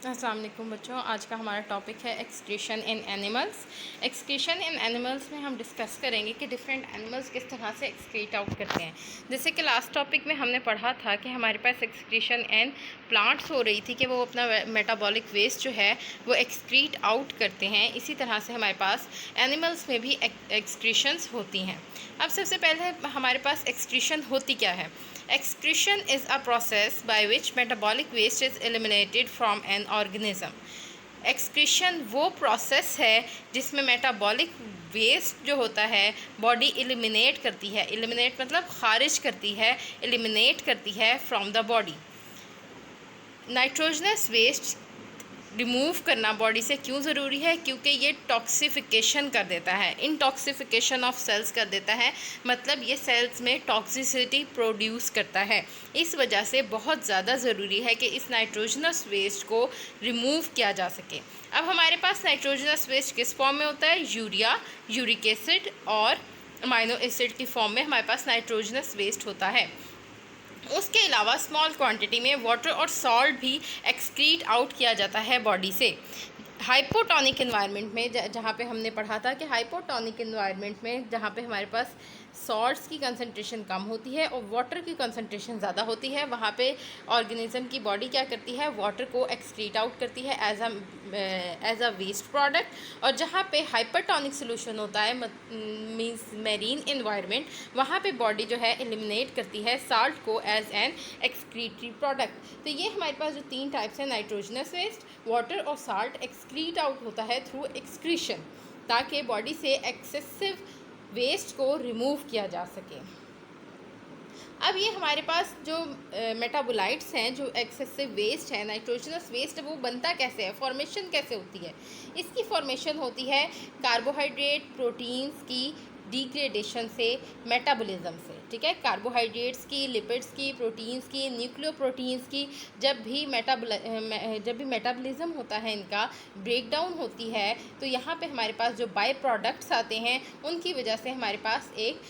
अस्सलाम वालेकुम बच्चों, आज का हमारा टॉपिक है एक्सक्रीशन इन एनिमल्स। एक्सक्रीशन इन एनिमल्स में हम डिस्कस करेंगे कि डिफरेंट एनिमल्स किस तरह से एक्सक्रीट आउट करते हैं। जैसे कि लास्ट टॉपिक में हमने पढ़ा था कि हमारे पास एक्सक्रीशन इन प्लांट्स हो रही थी कि वो अपना मेटाबॉलिक वेस्ट जो है वो एक्सक्रीट आउट करते हैं। इसी तरह से हमारे पास एनिमल्स में भी एक्सक्रीशंस होती हैं। अब सबसे पहले हमारे पास एक्सक्रीशन होती क्या है। Excretion is a process by which metabolic waste is eliminated from an organism. Excretion वो प्रोसेस है जिसमें मेटाबॉलिक वेस्ट जो होता है बॉडी एलिमिनेट करती है। एलिमिनेट मतलब खारिज करती है, एलिमिनेट करती है from the body. Nitrogenous waste remove करना बॉडी से क्यों ज़रूरी है? क्योंकि ये टॉक्सिफिकेशन कर देता है, इनटॉक्सिफिकेशन ऑफ सेल्स कर देता है, मतलब ये सेल्स में टॉक्सिसिटी प्रोड्यूस करता है। इस वजह से बहुत ज़्यादा ज़रूरी है कि इस नाइट्रोजनस वेस्ट को रिमूव किया जा सके। अब हमारे पास नाइट्रोजनस वेस्ट किस फॉर्म में होता है? यूरिया, यूरिक एसिड और अमाइनो एसिड की फॉर्म में हमारे पास नाइट्रोजनस वेस्ट होता है। उसके अलावा स्मॉल क्वांटिटी में वाटर और सॉल्ट भी एक्सक्रीट आउट किया जाता है बॉडी से। हाइपोटोनिक इन्वायरमेंट में जहाँ पे हमने पढ़ा था कि हाइपोटोनिक इन्वायरमेंट में जहाँ पे हमारे पास सॉल्ट्स की कंसंट्रेशन कम होती है और वाटर की कंसंट्रेशन ज़्यादा होती है, वहाँ पे ऑर्गेनिज्म की बॉडी क्या करती है? वाटर को एक्सक्रीट आउट करती है एज अ वेस्ट प्रोडक्ट। और जहाँ पे हाइपरटोनिक सोल्यूशन होता है मींस मेरीन इन्वायरमेंट, वहाँ पे बॉडी जो है एलिमिनेट करती है साल्ट को एज एन एक्सक्रीटरी प्रोडक्ट। तो ये हमारे पास जो तीन टाइप्स हैं, नाइट्रोजनस वेस्ट, वाटर और साल्ट, एक्सक्रीट आउट होता है थ्रू एक्सक्रीशन, ताकि बॉडी से एक्सेसिव वेस्ट को रिमूव किया जा सके। अब ये हमारे पास जो मेटाबोलाइट्स हैं, जो एक्सेसिव वेस्ट है, नाइट्रोजनस वेस्ट, वो बनता कैसे है? फॉर्मेशन कैसे होती है? इसकी फॉर्मेशन होती है कार्बोहाइड्रेट प्रोटीन्स की डिग्रेडेशन से, मेटाबॉलिज्म से। ठीक है, कार्बोहाइड्रेट्स की, लिपिड्स की, प्रोटीन्स की, न्यूक्लियोप्रोटीन्स की जब भी मेटाबॉलिज्म होता है, इनका ब्रेकडाउन होती है, तो यहाँ पे हमारे पास जो बाय प्रोडक्ट्स आते हैं उनकी वजह से हमारे पास एक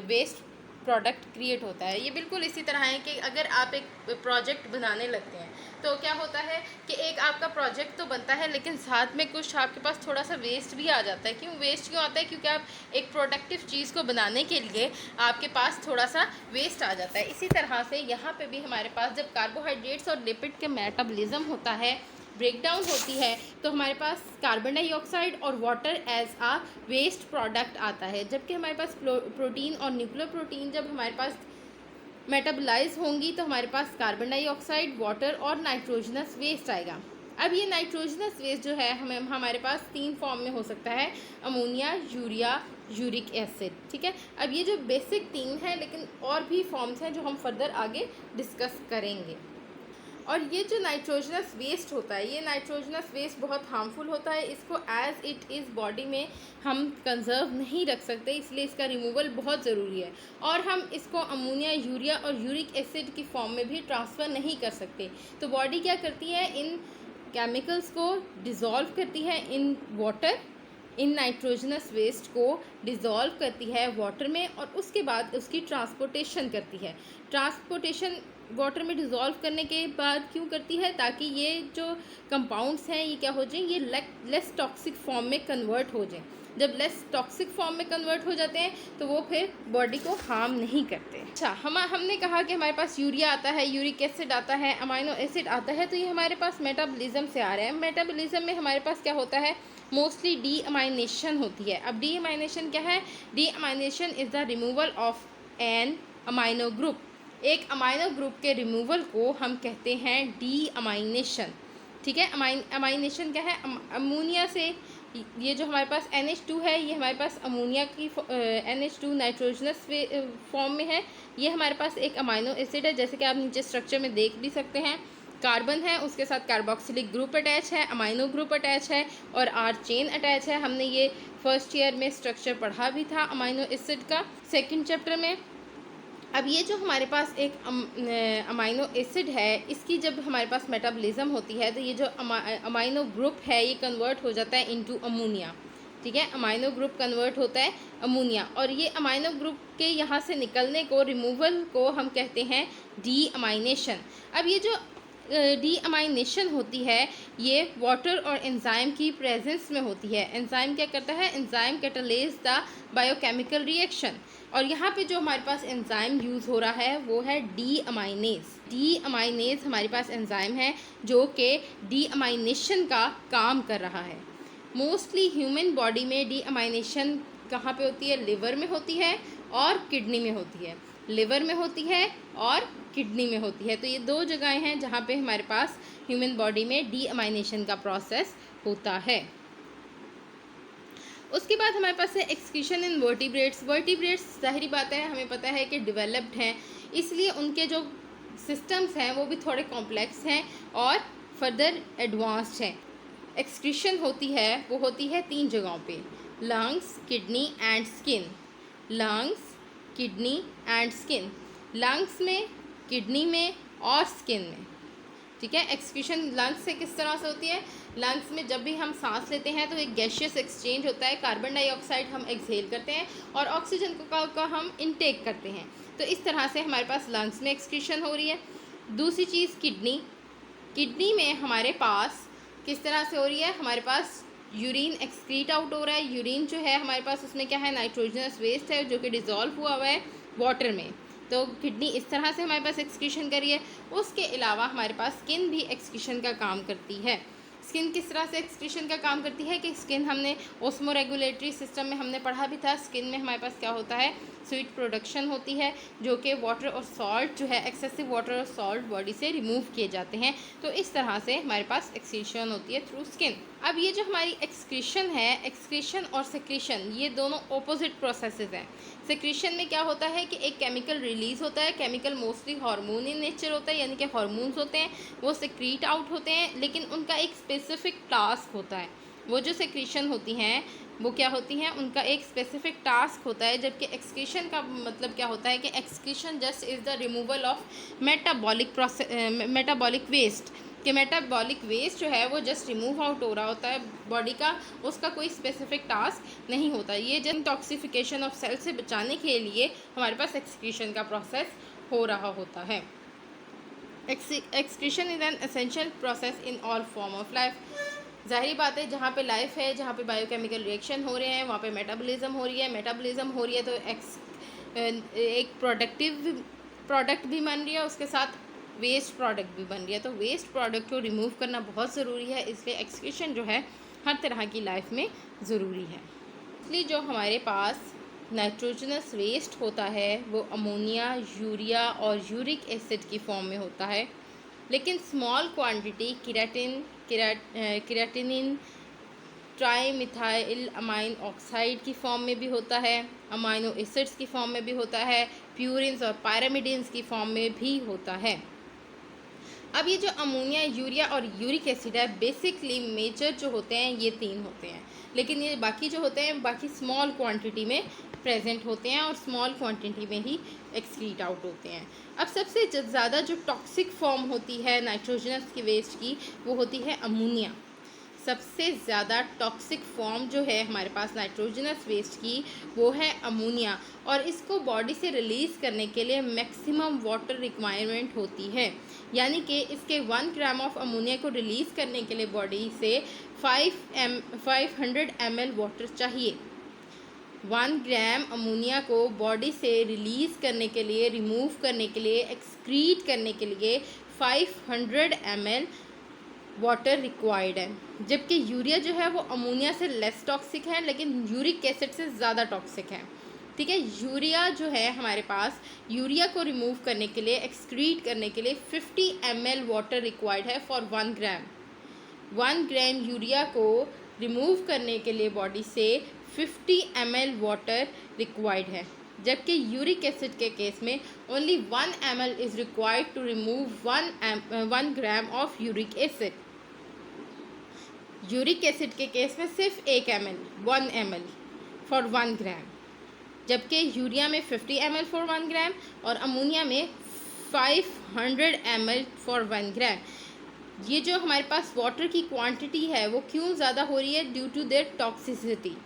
वेस्ट प्रोडक्ट क्रिएट होता है। ये बिल्कुल इसी तरह है कि अगर आप एक प्रोजेक्ट बनाने लगते हैं तो क्या होता है कि एक आपका प्रोजेक्ट तो बनता है, लेकिन साथ में कुछ आपके पास थोड़ा सा वेस्ट भी आ जाता है। क्यों वेस्ट क्यों आता है? क्योंकि आप एक प्रोडक्टिव चीज़ को बनाने के लिए आपके पास थोड़ा सा वेस्ट आ जाता है। इसी तरह से यहाँ पे भी हमारे पास जब कार्बोहाइड्रेट्स और लिपिड के मेटाबॉलिज्म होता है, ब्रेकडाउन होती है, तो हमारे पास कार्बन डाइऑक्साइड और वाटर एज आ वेस्ट प्रोडक्ट आता है। जबकि हमारे पास प्रोटीन और न्यूक्लियर प्रोटीन जब हमारे पास मेटाबोलाइज होंगी तो हमारे पास कार्बन डाइऑक्साइड, वाटर और नाइट्रोजनस वेस्ट आएगा। अब ये नाइट्रोजनस वेस्ट जो है हमारे पास तीन फॉर्म में हो सकता है: अमोनिया, यूरिया, यूरिक एसिड। ठीक है, अब ये जो बेसिक तीन है, लेकिन और भी फॉर्म्स हैं जो हम फर्दर आगे डिस्कस करेंगे। और ये जो नाइट्रोजनस वेस्ट होता है, ये नाइट्रोजनस वेस्ट बहुत हार्मफुल होता है। इसको एज इट इज़ बॉडी में हम कंजर्व नहीं रख सकते, इसलिए इसका रिमूवल बहुत ज़रूरी है। और हम इसको अमोनिया, यूरिया और यूरिक एसिड की फॉर्म में भी ट्रांसफ़र नहीं कर सकते। तो बॉडी क्या करती है? इन केमिकल्स को डिज़ोल्व करती है इन वाटर, इन नाइट्रोजनस वेस्ट को डिज़ोल्व करती है वाटर में, और उसके बाद उसकी ट्रांसपोर्टेशन करती है। ट्रांसपोर्टेशन वाटर में डिज़ोल्व करने के बाद क्यों करती है? ताकि ये जो कंपाउंड्स हैं ये क्या हो जाएं, ये लेस टॉक्सिक फॉर्म में कन्वर्ट हो जाएं। जब लेस टॉक्सिक फॉर्म में कन्वर्ट हो जाते हैं तो वो फिर बॉडी को हार्म नहीं करते। अच्छा, हमने कहा कि हमारे पास यूरिया आता है, यूरिक एसिड आता है, अमाइनो एसिड आता है, तो ये हमारे पास मेटाबॉलिज्म से आ रहे हैं। मेटाबॉलिज्म में हमारे पास क्या होता है? मोस्टली डी अमाइनेशन होती है। अब डी अमाइनेशन क्या है? Deamination is the removal of an amino group. एक अमाइनो ग्रुप के रिमूवल को हम कहते हैं डी अमाइनेशन। ठीक है, अमाइनेशन क्या है? अमोनिया से ये जो हमारे पास NH2 है, ये हमारे पास अमोनिया की NH2 नाइट्रोजनस फॉर्म में है। ये हमारे पास एक अमाइनो एसिड है, जैसे कि आप नीचे स्ट्रक्चर में देख भी सकते हैं। कार्बन है, उसके साथ कार्बोक्सिलिक ग्रुप अटैच है, अमाइनो ग्रुप अटैच है और R चेन अटैच है। हमने ये फर्स्ट ईयर में स्ट्रक्चर पढ़ा भी था अमाइनो एसिड का, सेकंड चैप्टर में। अब ये जो हमारे पास एक अमाइनो एसिड है, इसकी जब हमारे पास मेटाबॉलिज्म होती है तो ये जो अमाइनो ग्रुप है ये कन्वर्ट हो जाता है इनटू अमोनिया। ठीक है, अमाइनो ग्रुप कन्वर्ट होता है अमोनिया, और ये अमाइनो ग्रुप के यहाँ से निकलने को, रिमूवल को हम कहते हैं डी अमाइनेशन। अब ये जो डीअमाइनेशन होती है ये वाटर और एंजाइम की प्रेजेंस में होती है। एंजाइम क्या करता है? Enzyme catalyse the biochemical reaction. और यहाँ पे जो हमारे पास एंजाइम यूज़ हो रहा है वो है डीअमाइनेज। डीअमाइनेज हमारे पास एंजाइम है जो कि डीअमाइनेशन का काम कर रहा है। मोस्टली ह्यूमन बॉडी में डीअमाइनेशन कहाँ पे होती है? लिवर में होती है और किडनी में होती है। लिवर में होती है और किडनी में होती है। तो ये दो जगहें हैं जहाँ पे हमारे पास ह्यूमन बॉडी में डीअमाइनेशन का प्रोसेस होता है। उसके बाद हमारे पास है एक्सक्रीशन इन वर्टिब्रेट्स। वर्टिब्रेट्स जाहिर बात है हमें पता है कि डेवलप्ड हैं, इसलिए उनके जो सिस्टम्स हैं वो भी थोड़े कॉम्प्लेक्स हैं और फर्दर एडवांस्ड हैं। एक्सक्रीशन होती है वो होती है 3 जगहों पे, lungs, kidney and skin. Lungs, kidney and skin. Lungs में, किडनी में और स्किन में। ठीक है। एक्सक्रीशन लंग्स से किस तरह से होती है? लंग्स में जब भी हम सांस लेते हैं तो एक गैशियस एक्सचेंज होता है, कार्बन डाइऑक्साइड हम एक्सहेल करते हैं और ऑक्सीजन को हम इनटेक करते हैं। तो इस तरह से हमारे पास लंग्स में एक्सक्रीशन हो रही है। दूसरी चीज़ किडनी। किडनी में हमारे पास किस तरह से हो रही है? हमारे पास यूरिन एक्सक्रीट आउट हो रहा है। यूरिन जो है हमारे पास उसमें क्या है? नाइट्रोजनस वेस्ट है जो कि डिज़ोल्व हुआ है वाटर में। तो किडनी इस तरह से हमारे पास एक्सक्रीशन कर रही है। उसके अलावा हमारे पास स्किन भी एक्सक्रीशन का काम करती है। स्किन किस तरह से एक्सक्रीशन का काम करती है कि स्किन हमने ओस्मोरेगुलेटरी सिस्टम में हमने पढ़ा भी था। स्किन में हमारे पास क्या होता है? स्वीट प्रोडक्शन होती है जो कि वाटर और सॉल्ट जो है, एक्सेसिव वाटर और सॉल्ट बॉडी से रिमूव किए जाते हैं। तो इस तरह से हमारे पास एक्सक्रीशन होती है थ्रू स्किन। अब ये जो हमारी एक्सक्रीशन है, एक्सक्रीशन और सेक्रीशन ये दोनों ऑपोजिट प्रोसेसेस हैं। सेक्रीशन में क्या होता है कि एक केमिकल रिलीज़ होता है। Chemical mostly hormone in nature होता है, यानी कि हार्मोन्स होते हैं, वो सेक्रीट आउट होते हैं, लेकिन उनका एक स्पेसिफिक टास्क होता है। वो जो सेक्रीशन होती हैं वो क्या होती हैं? उनका एक स्पेसिफिक टास्क होता है। जबकि एक्सक्रीशन का मतलब क्या होता है कि excretion just is the removal of metabolic waste. कि मेटाबॉलिक वेस्ट जो है वो जस्ट रिमूव आउट हो रहा होता है बॉडी का, उसका कोई स्पेसिफिक टास्क नहीं होता। ये जब इंटॉक्सिफिकेशन ऑफ सेल से बचाने के लिए हमारे पास एक्सक्रीशन का प्रोसेस हो रहा होता है। Excretion is an essential process in all form of life. जाहिर बात है जहाँ पे लाइफ है, जहाँ पे बायोकेमिकल रिएक्शन हो रहे हैं, वहाँ पे मेटाबॉलिज्म हो रही है। मेटाबॉलिज्म हो रही है तो एक प्रोडक्ट भी बन रही है, उसके साथ वेस्ट प्रोडक्ट भी बन रही है। तो वेस्ट प्रोडक्ट को रिमूव करना बहुत ज़रूरी है, इसलिए एक्सक्रीशन जो है हर तरह की लाइफ में ज़रूरी है। इसलिए जो हमारे पास नाइट्रोजनस वेस्ट होता है वो अमोनिया, यूरिया और यूरिक एसिड की फॉर्म में होता है, लेकिन small quantity creatinine, trimethyl amine oxide की फॉर्म में भी होता है, अमाइनो एसिड्स की फॉर्म में भी होता है, प्यूरिन्स और पायरामिडिन्स की फॉर्म में भी होता है। अब ये जो अमोनिया, यूरिया और यूरिक एसिड है, बेसिकली मेजर जो होते हैं ये 3 होते हैं, लेकिन ये बाकी जो होते हैं बाकी स्मॉल क्वांटिटी में प्रेजेंट होते हैं और स्मॉल क्वांटिटी में ही एक्सक्रीट आउट होते हैं। अब सबसे ज़्यादा जो टॉक्सिक फॉर्म होती है नाइट्रोजनस की वेस्ट की वो होती है अमोनिया। सबसे ज़्यादा टॉक्सिक फॉर्म जो है हमारे पास नाइट्रोजनस वेस्ट की वो है अमोनिया, और इसको बॉडी से रिलीज़ करने के लिए मैक्सिमम वाटर रिक्वायरमेंट होती है। यानी कि इसके 1 ग्राम ऑफ अमोनिया को रिलीज़ करने के लिए बॉडी से 500 ml वाटर चाहिए। 1 ग्राम अमोनिया को बॉडी से रिलीज़ करने के लिए, रिमूव करने के लिए, एक्सक्रीट करने के लिए 500 ml वाटर रिक्वायर्ड है। जबकि यूरिया जो है वो अमोनिया से लेस टॉक्सिक है, लेकिन यूरिक एसिड से ज़्यादा टॉक्सिक है। ठीक है। यूरिया जो है हमारे पास, यूरिया को रिमूव करने के लिए, एक्सक्रीट करने के लिए 50 ml वाटर रिक्वायर्ड है फॉर 1 ग्राम। 1 ग्राम यूरिया को रिमूव करने के लिए बॉडी से 50 ml वाटर रिक्वायर्ड है। जबकि यूरिक एसिड के केस में only 1 ml is required to remove 1 gram of uric acid. Uric acid के केस में सिर्फ 1 ml फॉर 1 ग्राम, जबकि यूरिया में 50 ml फॉर 1 ग्राम और अमोनिया में 500 ml फॉर 1 ग्राम। ये जो हमारे पास वाटर की क्वांटिटी है वो क्यों ज़्यादा हो रही है? Due to their toxicity.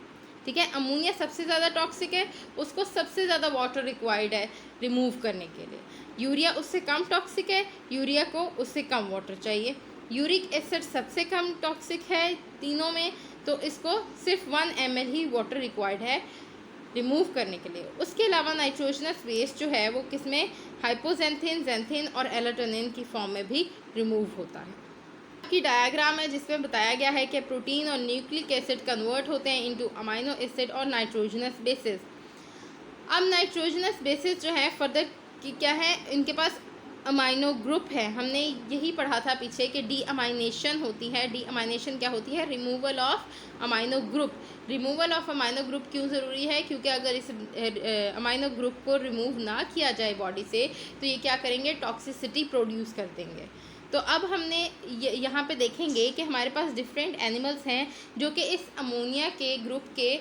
ठीक है। अमोनिया सबसे ज़्यादा टॉक्सिक है, उसको सबसे ज़्यादा वाटर रिक्वायर्ड है रिमूव करने के लिए। यूरिया उससे कम टॉक्सिक है, यूरिया को उससे कम वाटर चाहिए। यूरिक एसिड सबसे कम टॉक्सिक है तीनों में, तो इसको सिर्फ 1 ml ही वाटर रिक्वायर्ड है रिमूव करने के लिए। उसके अलावा नाइट्रोजनस वेस्ट जो है वो किसमें, हाइपोजेंथिन, जेंथिन और एलाटोनिन की फॉर्म में भी रिमूव होता है। की डायग्राम है जिसमें बताया गया है कि प्रोटीन और न्यूक्लिक एसिड कन्वर्ट होते हैं इनटू अमाइनो एसिड और नाइट्रोजनस बेसिस। अब नाइट्रोजनस बेसिस जो है फर्दर की क्या है, इनके पास अमाइनो ग्रुप है। हमने यही पढ़ा था पीछे कि डी अमाइनेशन होती है। डी अमाइनेशन क्या होती है, removal of amino group. Removal of amino group क्यों ज़रूरी है, क्योंकि अगर इस अमाइनो ग्रुप को रिमूव ना किया जाए बॉडी से तो ये क्या करेंगे, टॉक्सिसिटी प्रोड्यूस कर देंगे। तो अब हमने यहाँ पे देखेंगे कि हमारे पास डिफरेंट एनिमल्स हैं जो कि इस अमोनिया के ग्रुप के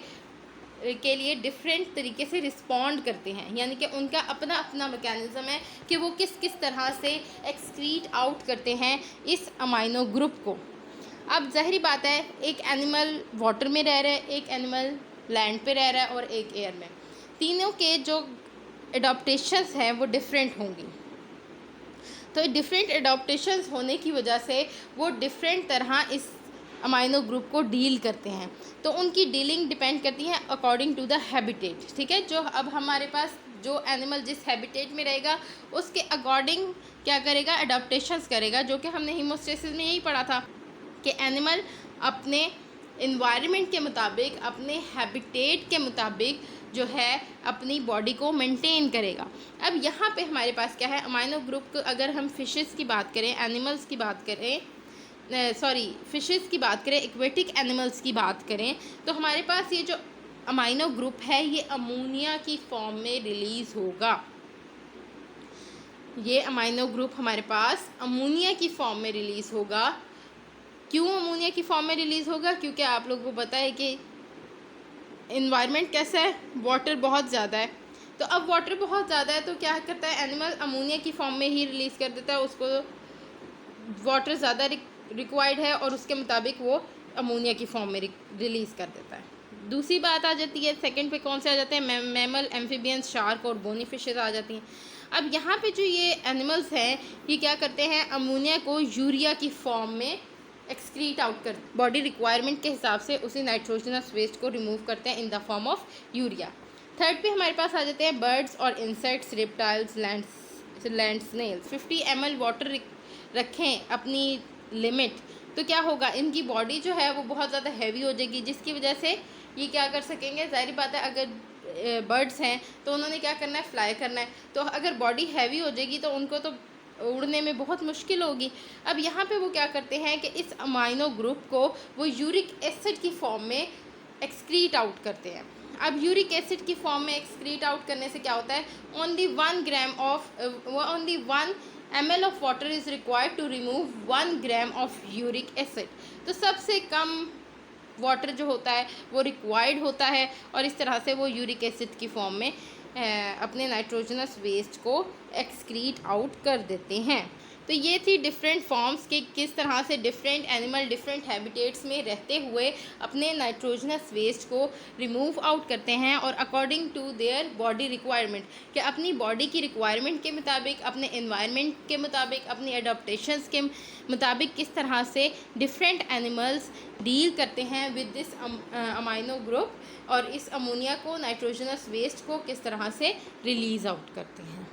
लिए डिफरेंट तरीके से रिस्पॉन्ड करते हैं, यानी कि उनका अपना अपना मैकेनिज़्म है कि वो किस किस तरह से एक्सक्रीट आउट करते हैं इस अमाइनो ग्रुप को। अब ज़ाहिरी बात है, एक एनिमल वाटर में रह रहा है, एक एनिमल लैंड पे रह रहा है और एक एयर में। तीनों के जो एडॉप्टेशंस हैं वो डिफरेंट होंगी। तो डिफरेंट एडॉप्टेशंस होने की वजह से वो डिफरेंट तरह इस अमाइनो ग्रुप को डील करते हैं। तो उनकी डीलिंग डिपेंड करती है अकॉर्डिंग टू द हैबिटेट, ठीक है। जो अब हमारे पास जो एनिमल जिस हैबिटेट में रहेगा उसके अकॉर्डिंग क्या करेगा, अडॉप्टेशंस करेगा, जो कि हमने हीमोस्टेसिस में यही पढ़ा था कि एनिमल अपने इन्वायरमेंट के मुताबिक, अपने हैबिटेट के मुताबिक जो है अपनी बॉडी को मेंटेन करेगा। अब यहाँ पे हमारे पास क्या है, अमाइनो ग्रुप, अगर हम फिशेस की बात करें, एनिमल्स की बात करें, फिशेस की बात करें, एक्वेटिक एनिमल्स की बात करें, तो हमारे पास ये जो अमाइनो ग्रुप है ये अमोनिया की फॉर्म में रिलीज़ होगा। ये अमाइनो ग्रुप हमारे पास अमोनिया की फॉर्म में रिलीज़ होगा। क्यों अमोनिया की फॉर्म में रिलीज़ होगा, क्योंकि आप लोगों को पता है कि इन्वायरमेंट कैसा है, वाटर बहुत ज़्यादा है। तो अब वाटर बहुत ज़्यादा है तो क्या करता है, एनिमल अमोनिया की फॉर्म में ही रिलीज़ कर देता है, उसको वाटर ज़्यादा रिक्वायर्ड है और उसके मुताबिक वो अमोनिया की फॉर्म में रिलीज़ कर देता है। दूसरी बात आ जाती है, सेकंड पे कौन से आ जाते हैं, मैमल, एम्फीबियंस, शार्क और बोनी फिशेज आ जाती हैं। अब यहाँ पे जो ये एनिमल्स हैं ये क्या करते हैं, अमोनिया को यूरिया की फॉर्म में एक्सक्रीट आउट कर, बॉडी रिक्वायरमेंट के हिसाब से उसी नाइट्रोजनस वेस्ट को रिमूव करते हैं in the form of urea. Third पे हमारे पास आ जाते हैं बर्ड्स और insects, reptiles, land snails. 50 ml water रखें अपनी लिमिट, तो क्या होगा, इनकी बॉडी जो है वो बहुत ज़्यादा हैवी हो जाएगी, जिसकी वजह से ये क्या कर सकेंगे, ज़ाहिर बात है अगर बर्ड्स हैं तो उन्होंने क्या करना है, फ्लाई करना है। तो अगर बॉडी हैवी हो जाएगी तो उनको तो उड़ने में बहुत मुश्किल होगी। अब यहाँ पे वो क्या करते हैं कि इस अमाइनो ग्रुप को वो यूरिक एसिड की फॉर्म में एक्सक्रीट आउट करते हैं। अब यूरिक एसिड की फॉर्म में एक्सक्रीट आउट करने से क्या होता है, only 1 ml of water is required to remove 1 gram of uric acid. तो सबसे कम वाटर जो होता है वो रिक्वायर्ड होता है और इस तरह से वो यूरिक एसिड की फॉर्म में अपने नाइट्रोजनस वेस्ट को एक्सक्रीट आउट कर देते हैं। तो ये थी डिफरेंट फॉर्म्स के किस तरह से डिफरेंट एनिमल डिफरेंट हैबिटेट्स में रहते हुए अपने नाइट्रोजनस वेस्ट को रिमूव आउट करते हैं और according to their body requirement, कि अपनी बॉडी की रिक्वायरमेंट के मुताबिक, अपने एनवायरनमेंट के मुताबिक, अपनी एडॉप्टेशंस के मुताबिक किस तरह से डिफरेंट एनिमल्स डील करते हैं विद दिस अमाइनो ग्रुप और इस अमोनिया को, नाइट्रोजनस वेस्ट को किस तरह से रिलीज़ आउट करते हैं।